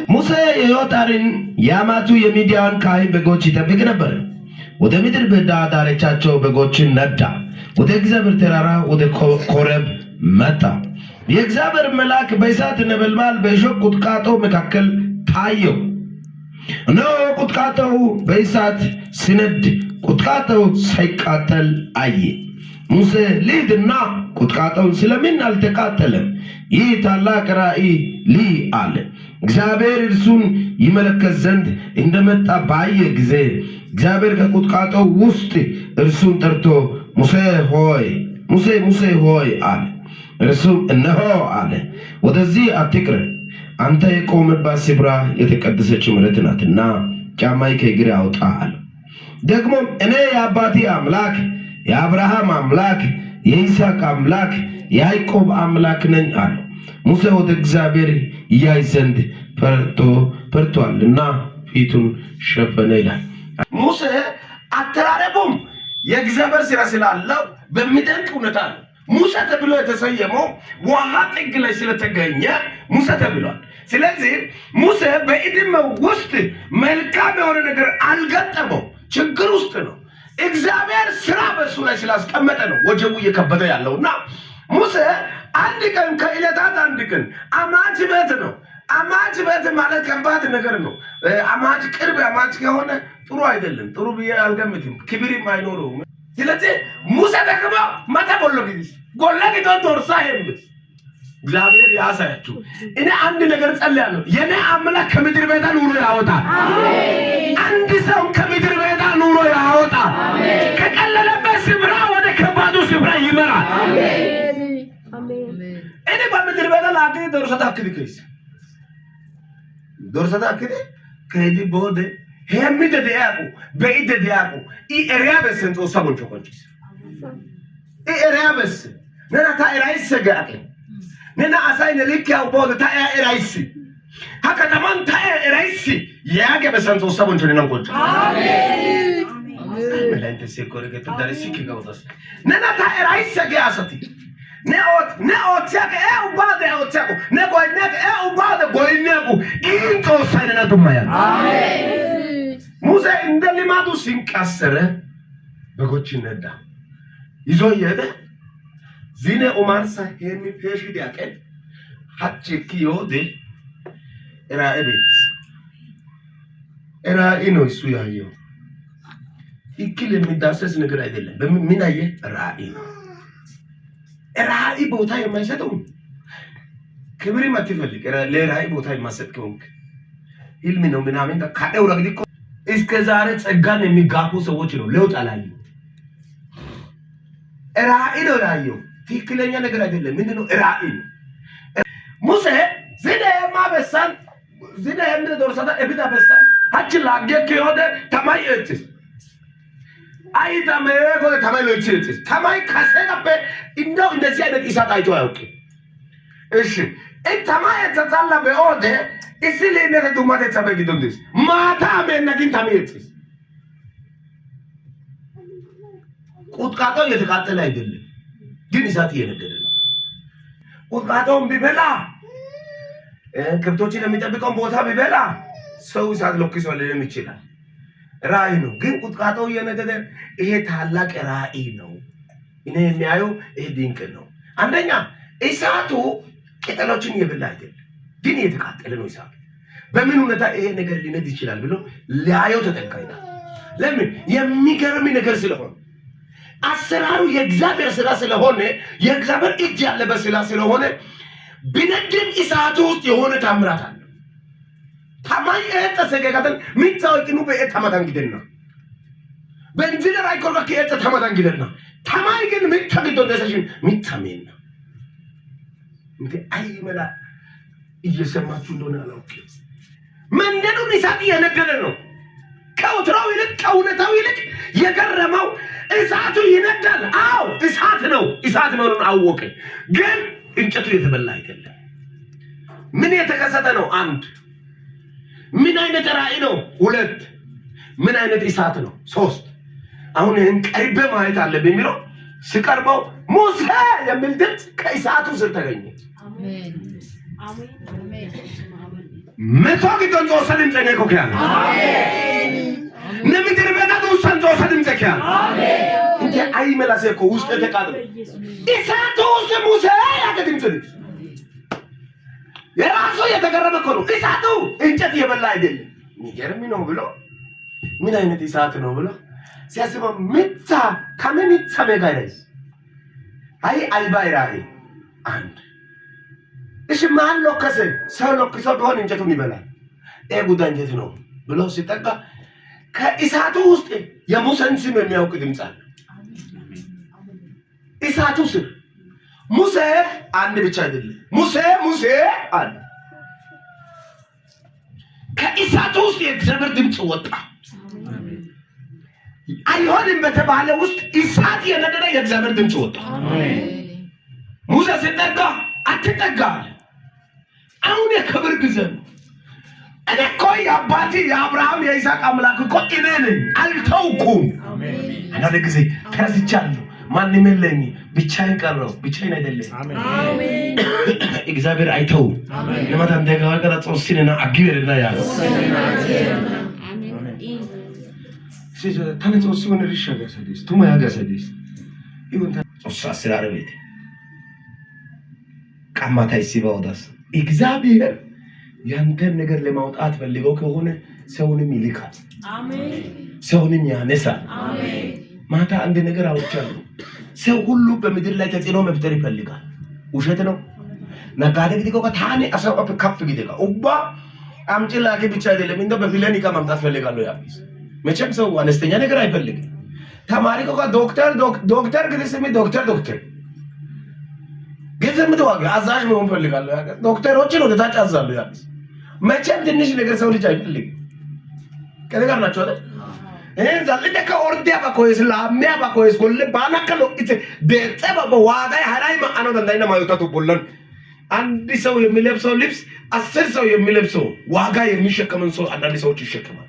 ሙሴ የዮታርን ያማቱ የሚዲያን ካህን በጎች ይጠብቅ ነበር። ወደ ምድር በዳ ዳርቻቸው በጎችን ነዳ። ወደ እግዚአብሔር ተራራ ወደ ኮሬብ መጣ። የእግዚአብሔር መልአክ በእሳት ነበልባል በእሾህ ቁጥቋጦ መካከል ታየው። እነሆ ቁጥቋጦው በእሳት ሲነድ ቁጥቋጦው ሳይቃጠል አየ። ሙሴ ልሂድና ቁጥቋጦውን ስለምን አልተቃጠለም? ይህ ታላቅ ራእይ ልይ አለ። እግዚአብሔር እርሱን ይመለከት ዘንድ እንደመጣ ባየ ጊዜ እግዚአብሔር ከቁጥቋጦው ውስጥ እርሱን ጠርቶ ሙሴ ሆይ ሙሴ ሙሴ ሆይ አለ። እርሱም እነሆ አለ። ወደዚህ አትቅረብ፣ አንተ የቆምባት ስፍራ የተቀደሰች መሬት ናትና ጫማዬ ከእግሬ አውጣ አለ። ደግሞ እኔ የአባቴ አምላክ የአብርሃም አምላክ የይስሐቅ አምላክ የያዕቆብ አምላክ ነኝ አለ። ሙሴ ወደ እግዚአብሔር ያይ ዘንድ ፈርቷልና ፊቱን ሸፈነ ይላል። ሙሴ አተራረቡም የእግዚአብሔር ስራ ስላለው በሚደንቅ ሁኔታ ነው ሙሴ ተብሎ የተሰየመው። ውሃ ጥግ ላይ ስለተገኘ ሙሴ ተብሏል። ስለዚህ ሙሴ በዕድሜው ውስጥ መልካም የሆነ ነገር አልገጠመው፣ ችግር ውስጥ ነው። እግዚአብሔር ስራ በሱ ላይ ስላስቀመጠ ነው ወጀቡ እየከበደ ያለውና ሙሴ አንድ ቀን ከዕለታት አንድ ቀን አማች ቤት ነው። አማች ቤት ማለት ከባድ ነገር ነው። አማች ቅርብ አማች ከሆነ ጥሩ አይደለም። ጥሩ ብዬ አልገምትም፣ ክብርም አይኖረውም። ስለዚህ ሙሴ ደግሞ ማተቦሎ ቢስ ጎለግ ዶርሳ ሄምስ እግዚአብሔር ያሳያችሁ። እኔ አንድ ነገር ጸልያለሁ። የኔ አምላክ ከምድር ቤት ኑሮ ያወጣል። አንድ ሰው ከምድር ቤት ኑሮ ያወጣል። ከቀለለበት ስፍራ ወደ ከባዱ ስፍራ ይመራል። እኔ በምድር ቤት ላክ ዶርሳ ታክልከይስ ዶርሳ ታክል ከዲ ቦደ ሄምደ ዲያቁ በኢደ ዲያቁ ኢሪያበስ እንቶ ሰቦን ቾኮንቺስ ኢሪያበስ ነና ታይራይስ ሰጋቀ ነና አሳይነ ልክያው ቦደ ታይራይስ ሀከተማን ታይራይስ ያገበስ እንቶ ሰቦን ቾነን ቆንጭ አሜን መላእክት ሲኮረ ከተዳሪሲ ከጋውታስ ነና ታይራይስ ሰጋሰቲ ነኦት ያከ ባደ ኦትያቁ ነጎይነከ ባደ ጎይነቁ ኢንቶ ሳይነና ዱማያ አሜን ሙሴ እንደ ልማዱ ሲንቀሰረ በጎችን ነዳ ይዞ የደ ዚነ ኡማርሳ ሄሚ ፔሽድ ያቀል ሀጭኪ ዮደ ራእይ ነው እሱ ያየው። እክል የሚዳሰስ ነገር አይደለም። ምን አየ? ራእይ ነው። ራእይ ቦታ የማይሰጠው ክብር ማትፈልግ ለራእይ ቦታ የማሰጥ ከሆንክ ህልም ነው ምናምን ካደው ረግዲኮ እስከ ዛሬ ጸጋን የሚጋፉ ሰዎች ነው ለውጥ አላዩ። ራእይ ነው ያየው። ትክክለኛ ነገር አይደለም። ምንድነው ራእይ? ሙሴ ዝናማ በሳን ዝና የምደ ዶርሳታ እብዳ በሳን ሀጭ ላገክ ይወደ ተማይ እትስ አይ ተማይ ወደ ተማይ እትስ ተማይ ካሰናበ እንደው እንደዚህ አይነት ኢሳት አይቶ ያውቅ። እሺ ተማይ ተጣላ በኦደ እስሊ ነተ ዱማተ ተበግ ዶንዲስ ማታ መነግን ተማይ እትስ ቁጥቋጦው የተቃጠለ አይደለም፣ ግን ኢሳት እየነደደ ነው። ቁጥቋጦውን ቢበላ ከብቶችን የሚጠብቀውን ቦታ ቢበላ ሰው ኢሳት ለክሶ ሊሆን ይችላል። ራእይ ነው። ግን ቁጥቋጦው እየነደደ ይሄ ታላቅ ራእይ ነው። እኔ የሚያየው ይሄ ድንቅ ነው። አንደኛ ኢሳቱ ቅጠሎችን እየበላ አይደለም፣ ግን የተቃጠለ ነው ኢሳቱ። በምን ሁኔታ ይሄ ነገር ሊነድ ይችላል ብሎ ሊያየው ተጠንቀቀ። ለምን? የሚገርም ነገር ስለሆነ አሰራሩ የእግዚአብሔር ስራ ስለሆነ የእግዚአብሔር እጅ ያለበት ስራ ስለሆነ ቢነድም ኢሳቱ ውስጥ የሆነ ታምራት አለ። ታማኝ ተሰገጋተን ሚታወቂኑ በእታማታን ግደና በእንዚለር አይኮርባ ከእታ ታማታን ግደና ታማኝ ግን ሚታገዶ ደሰሽን ሚታሜና እንዴ አይመላ እየሰማችሁ እንደሆነ አላውቅም። መንደዱን ኢሳት እየነደደ ነው። ከውትራው ይልቅ ከእውነታው ይልቅ የገረመው እሳቱ ይነዳል። አዎ እሳት ነው። እሳት መሆኑን አወቀ። ግን እንጨቱ የተበላ አይደለም። ምን የተከሰተ ነው? አንድ ምን አይነት ራእይ ነው? ሁለት ምን አይነት እሳት ነው? ሶስት አሁን ይሄን ቀርበ ማየት አለብኝ የሚለው ሲቀርበው ሙሴ የሚል ድምፅ ከእሳቱ ስር ተገኘ። አሜን አሜን መቶ ጊዜን ጾሰንም ዘኔ ኮኪያን አሜን ነምድር በዳዱ ሰንጾሰንም ዘኪያን አሜን እንደ አይ መላሰኮ ውስጥ ተቃጥሎ እሳቱ ውስጥ ሙሴ ያለ ድምፅ የራሱ የተገረመ እኮ ነው። እሳቱ እንጨት የበላ አይደለም። የሚገርም ነው ብሎ ምን አይነት እሳት ነው ብሎ ሲያስበው ምታ ከምን ሰበጋይስ አይ አልባይራይ አንድ እሺ ማን ሎከሰ ሰው ሎከሰ ቢሆን እንጨቱን ይበላል። ጉዳ እንጨት ነው ብሎ ሲጠጋ ከእሳቱ ውስጥ የሙሴን ስም የሚያውቅ ድምፅ አለ። እሳቱ ስር ሙሴ አንድ ብቻ አይደለም። ሙሴ አለ። ከእሳቱ ውስጥ የእግዚአብሔር ድምፅ ወጣ። አይሆንም በተባለ ውስጥ እሳት የነደደ የእግዚአብሔር ድምፅ ወጣ። ሙሴ ሲጠጋ አትጠጋ አለ። አሁን የክብር ጊዜ ነው። እኔ እኮ የአባቴ የአብርሃም የይስሐቅ አምላክ እኮ እኔ ነኝ፣ አልተውኩም። አንዳንድ ጊዜ ተረስቻለሁ፣ ማንም የለኝ፣ ብቻዬን ቀረሁ። ብቻዬን አይደለም። እግዚአብሔር አይተውም። ለማታ እንደገና ጾስሲንና አግቢርና ያለ ታነ ጾስሲውን ሪሻገሰዲስ ቱማ ያገሰዲስ ይሁን ጾሳ ስራረቤት ቀማታ ይሲባውዳስ እግዚአብሔር ያንተን ነገር ለማውጣት ፈልገው ከሆነ ሰውንም ይልካል። አሜን። ሰውንም ያነሳል። አሜን። ማታ አንድ ነገር አውርቻለሁ። ሰው ሁሉ በምድር ላይ ተጽዕኖ መፍጠር ይፈልጋል። ውሸት ነው። ነጋዴ ግዲቆ ከታኔ አሰው ከፍ ግዲቆ ኡባ አምጪላኪ ብቻ አይደለም እንደው በፊለኒ ከማምጣት ፈልጋለሁ። ያቢስ መቼም ሰው አነስተኛ ነገር አይፈልግም። ተማሪ እኮ ዶክተር ግዲስሚ ዶክተር ገንዘብ ምትዋጋ አዛዥ መሆን ፈልጋለሁ። ዶክተሮችን ወደ ታች አዛሉ። ያቢስ መቼም ትንሽ ነገር ሰው ልጅ አይፈልግም። ከነገር ናቸው አይደል? zalle ka ordiya ba koyes laamiya ba koyes golle ባናከለው በጸባ በዋጋይ ሀራይ ማአኖ ደንዳይና ማዩታቱ ቦለን አንድ ሰው የሚለብሰው ልብስ 10 ሰው የሚለብሰው ዋጋ የሚሸከመን ሰው አንዳንድ ሰዎች ይሸከማል።